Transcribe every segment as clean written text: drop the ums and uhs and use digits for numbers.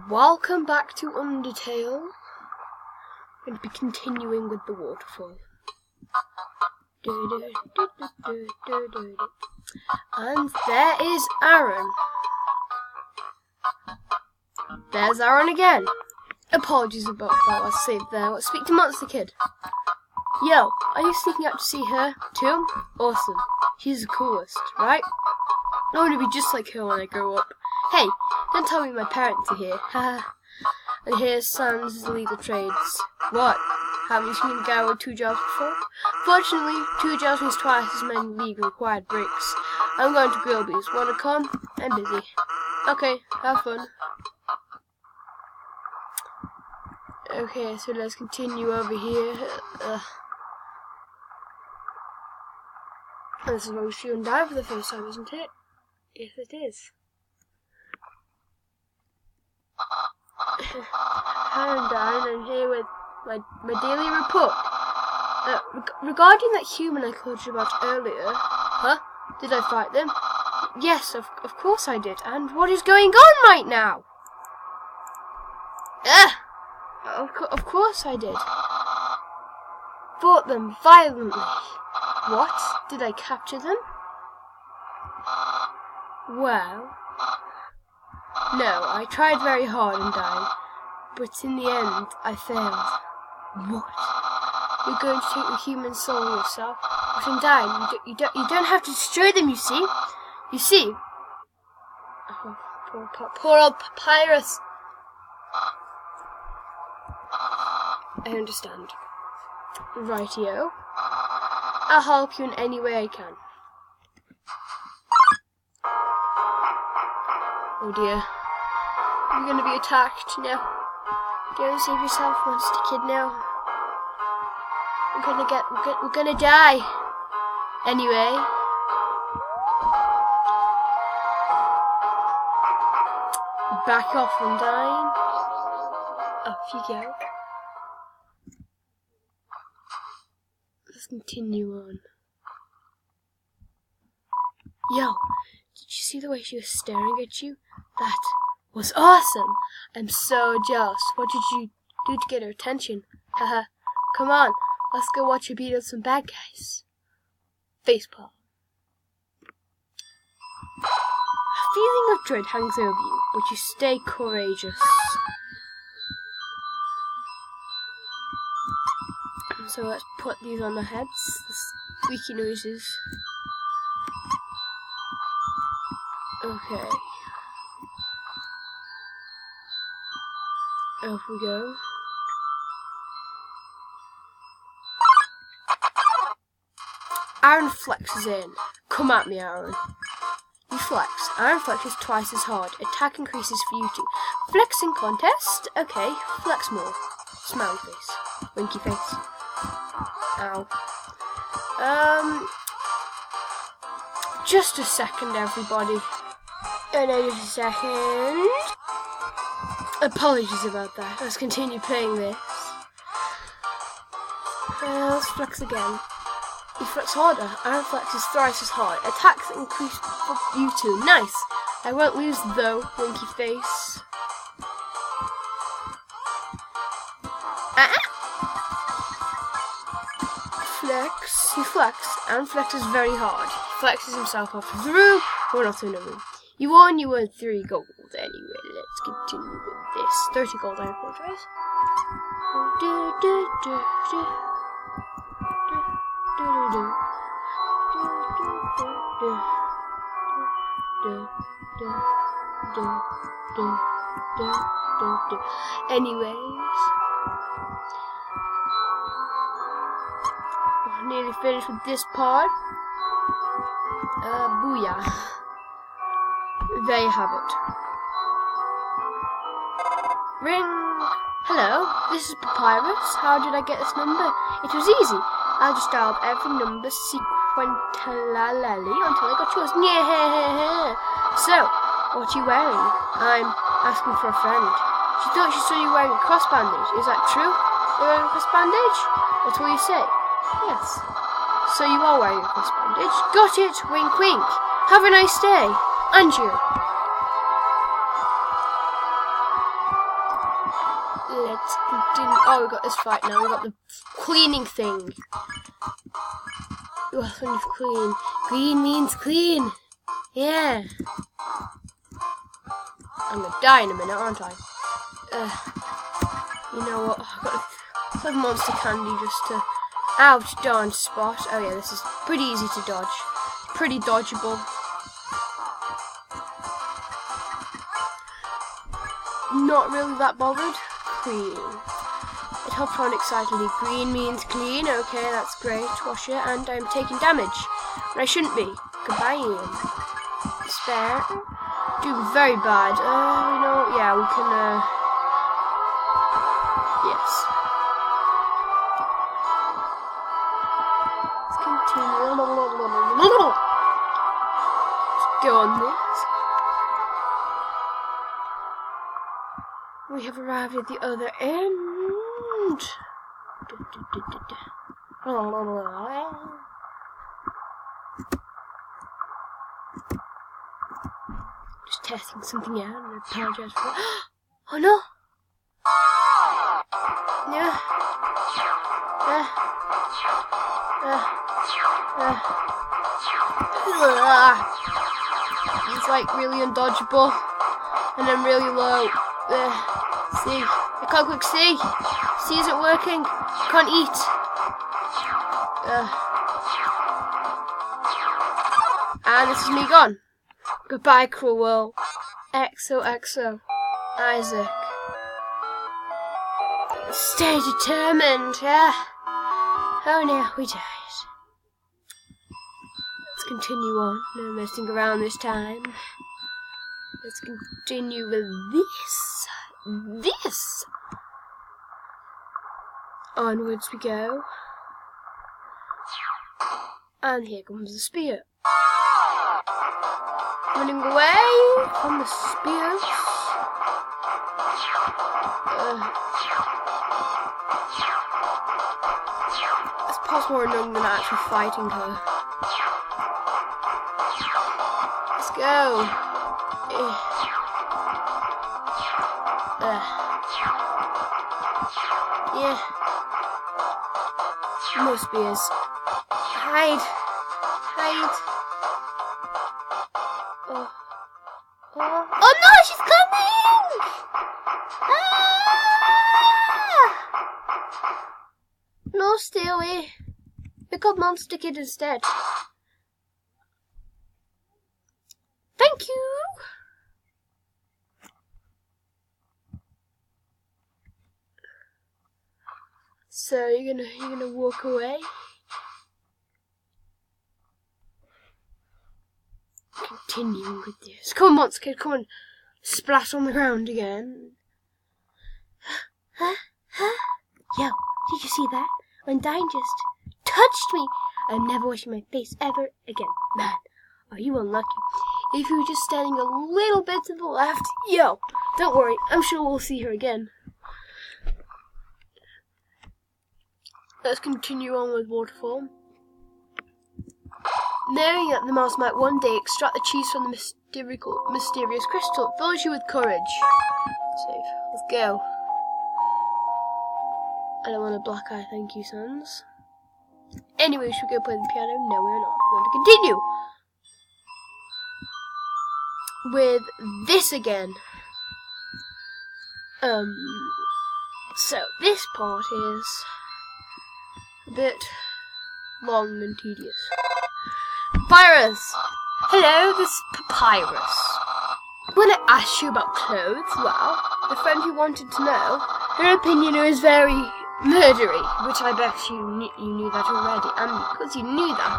Welcome back to Undertale. I'm going to be continuing with the waterfall. And there is Aaron. There's Aaron again. Apologies about that, I saved there. Let's speak to Monster Kid. Yo, are you sneaking out to see her too? Awesome. She's the coolest, right? I want to be just like her when I grow up. Hey, don't tell me my parents are here. Haha. And here's Sans legal trades. What? Haven't you seen a guy with 2 jobs before? Fortunately, 2 jobs means twice as many legal required breaks. I'm going to Grillby's. Wanna come? I'm busy. Okay, have fun. Okay, so let's continue over here. This is where we see him die for the first time, isn't it? Yes, it is. Hi, I'm Darren. I'm here with my daily report. Regarding that human I called you about earlier. Huh? Did I fight them? Yes, of course I did. And what is going on right now? Of course I did. Fought them violently. What? Did I capture them? Well, no, I tried very hard and died, but in the end, I failed. What? You're going to take the human soul yourself? But in dying, you don't have to destroy them, you see? You see? Oh, poor old Papyrus. I understand. Rightio. I'll help you in any way I can. Oh dear. You're gonna be attacked now. Go save yourself, Monster Kid, now. We're gonna die. Anyway. Back off from dying. Off you go. Let's continue on. Yo, did you see the way she was staring at you? That was awesome! I'm so jealous. What did you do to get her attention? Haha. Come on, let's go watch her beat up some bad guys. Facepalm. A feeling of dread hangs over you, but you stay courageous. So let's put these on the heads. The squeaky noises. Okay. Off we go. Aaron flexes in. Come at me, Aaron. You flex. Aaron flexes twice as hard. Attack increases for you too. Flexing contest? Okay, flex more. Smiley face. Winky face. Ow. Just a second, everybody. Just a second. Apologies about that. Let's continue playing this. Let's flex again. You flex harder. Aaron flexes thrice as hard. Attacks increase for you too. Nice. I won't lose though, winky face. Flex. You flex. Aaron flexes very hard. He flexes himself off the room. We're not in a room. You won 3 gold. Anyway, let's continue with this. 30 gold, I apologize. Anyways, we're nearly finished with this part. Booyah. There you have it. Ring. Hello, this is Papyrus. How did I get this number? It was easy. I just dialed every number sequentially until I got yours. Yeah. So, what are you wearing? I'm asking for a friend. She thought she saw you wearing a cross bandage. Is that true? You're wearing a cross bandage? That's what you say. Yes. So you are wearing a cross bandage. Got it. Wink, wink. Have a nice day. And you. Let's continue. Oh, we got this fight now. We got the cleaning thing. Oh, when you clean. Green means clean. Yeah. I'm gonna die in a minute, aren't I? You know what? I've got some monster candy just to... Ouch, darn spot. Oh yeah, this is pretty easy to dodge. Pretty dodgeable. Not really that bothered. Clean. It hopped on excitedly. Green means clean. Okay, that's great. Wash it. And I'm taking damage. But I shouldn't be. Goodbye, Ian. Spare. Doing very bad. You know, yeah, we can, yes. Let's continue. Let's go on this. We have arrived at the other end. Just testing something out, and I apologize for it. Oh no! Yeah. It's like really undodgeable, and I'm really low. See, I can't click C. C isn't working. Can't eat. And this is me gone. Goodbye, cruel world. XOXO. Isaac. Stay determined, yeah. Oh no, we died. Let's continue on. No messing around this time. Let's continue with this. This. Onwards we go. And here comes the spear. Running away from the spears. It's possible more annoying than actually fighting her. Let's go. Yeah. More spears. Hide. Hide. Oh no, she's coming! Ah! No, stay away. Pick up Monster Kid instead. Thank you. So you're gonna walk away. Continuing with this. Come on, Monster Kid, come on. Splash on the ground again. Huh? Yo, did you see that? Undyne just touched me. I'm never washing my face ever again. Man, are you unlucky? If you were just standing a little bit to the left, yo, don't worry, I'm sure we'll see her again. Let's continue on with Waterfall. Knowing that the mouse might one day extract the cheese from the mysterious crystal, it fills you with courage. Save. Let's go. I don't want a black eye, thank you, sons. Anyway, should we go play the piano? No, we're not. We're going to continue with this again. So this part is a bit long and tedious. Papyrus! Hello, this is Papyrus. When I asked you about clothes, well, the friend who wanted to know, her opinion was very murdery, which I bet you knew that already, and because you knew that,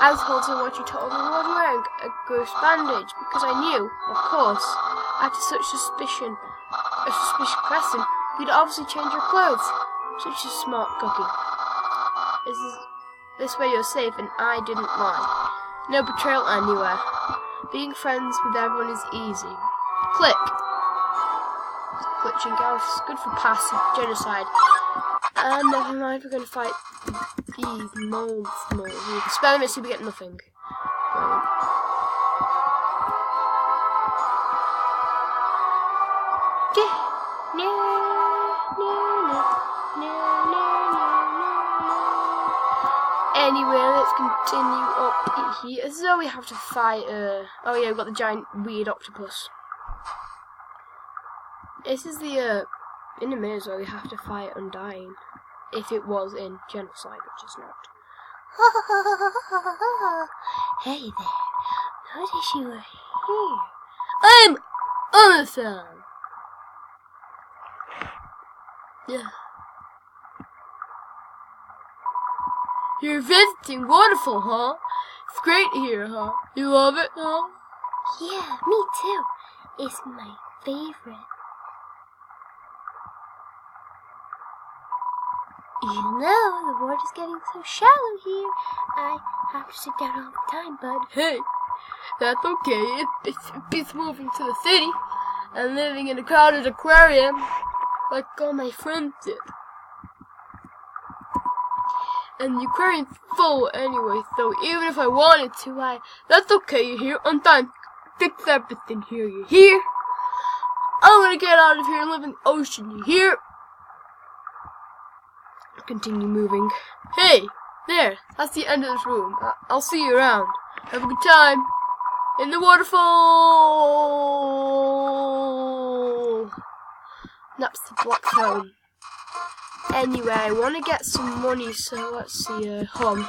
I was told to what you told me was wearing a ghost bandage, because I knew, of course, after such a suspicious question, you'd obviously change your clothes. Such a smart cookie. This way you're safe, and I didn't lie. No betrayal anywhere. Being friends with everyone is easy. Click. Glitching out. Good for passive genocide. And never mind, we're going to fight these moles. We can spell them and see we get nothing. Right. No. Anyway, let's continue up here. So we have to fight, oh yeah, we've got the giant weird octopus. This is the, in a minute where we have to fight Undying. If it was in Genocide, which is not. Hey there, notice you were here. I'm Undertale. Yeah. You're visiting Waterfall, huh? It's great here, huh? You love it, huh? Yeah, me too. It's my favorite. You know, the water's getting so shallow here. I have to sit down all the time, bud. Hey, that's okay. It's moving to the city and living in a crowded aquarium like all my friends did. And the aquarium's full anyway, so even if I wanted to, that's okay, you hear? Undying, fix everything here, you hear? I'm gonna get out of here and live in the ocean, you hear? Continue moving. Hey, there, that's the end of this room. I'll see you around. Have a good time. In the waterfall! That's the block home. Anyway, I want to get some money, so let's see, hum.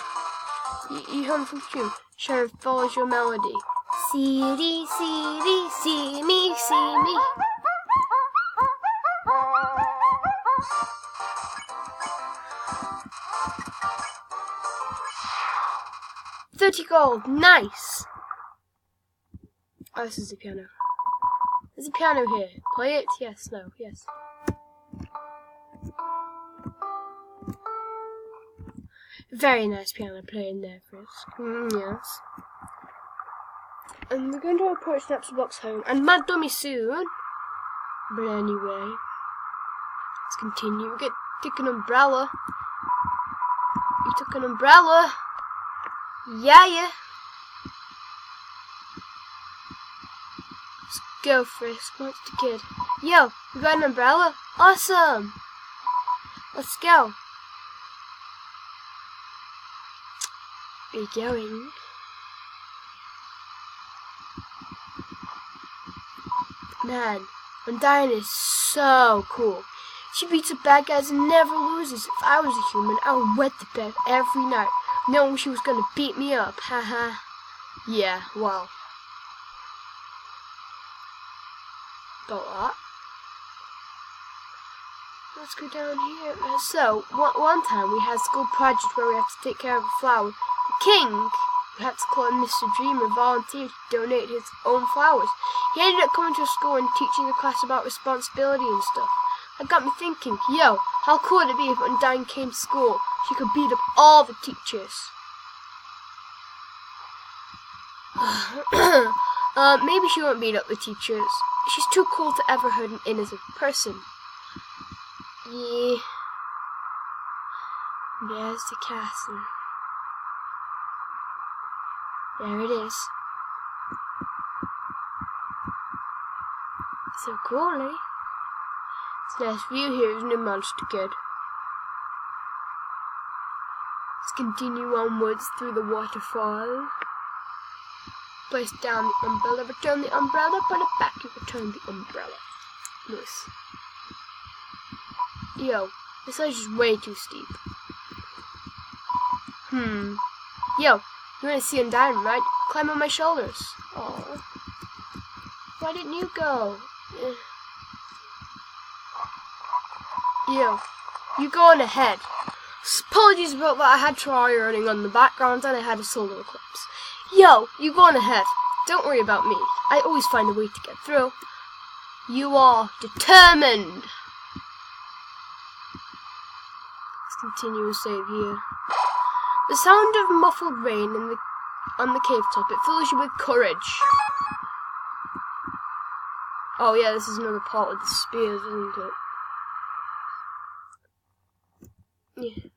You hum from tune. Sure, follows your melody. See me, see me. 30 gold, nice! Oh, this is a piano. There's a piano here. Play it? Yes, no, yes. Very nice piano playing there, Chris. Yes. And we're going to approach Napster Box home and Mad Dummy soon. But anyway, let's continue. We take an umbrella. You took an umbrella. Yeah. Let's go, Frisk. Monster Kid. Yo, we got an umbrella? Awesome. Let's go. Where are you going? Man, Undying is so cool. She beats up bad guys and never loses. If I was a human, I would wet the bed every night, knowing she was gonna beat me up. Haha. Yeah, well. About that. Let's go down here. So, one time we had a school project where we had to take care of a flower. The king, who had to call him Mr. Dreamer, volunteered to donate his own flowers. He ended up coming to school and teaching the class about responsibility and stuff. That got me thinking, yo, how cool would it be if Undying came to school? She could beat up all the teachers. Maybe she won't beat up the teachers. She's too cool to ever hurt an innocent person. Yeah. There's the castle. There it is. So cool, eh? It's a nice view here, isn't it, Monster Kid? Let's continue onwards through the waterfall. Place down the umbrella, return the umbrella, put it back, you return the umbrella. Nice. Yo, this ledge is way too steep. Yo, you wanna see Undying, right? Climb on my shoulders. Oh, why didn't you go? Yo, you go on ahead. Apologies about that, I had Troy running on the background and I had a solar eclipse. Yo, you go on ahead. Don't worry about me. I always find a way to get through. You are determined. Let's continue and save here. The sound of muffled rain on the cave top, it fills you with courage. Oh yeah, this is another part with the spears, isn't it? Yeah.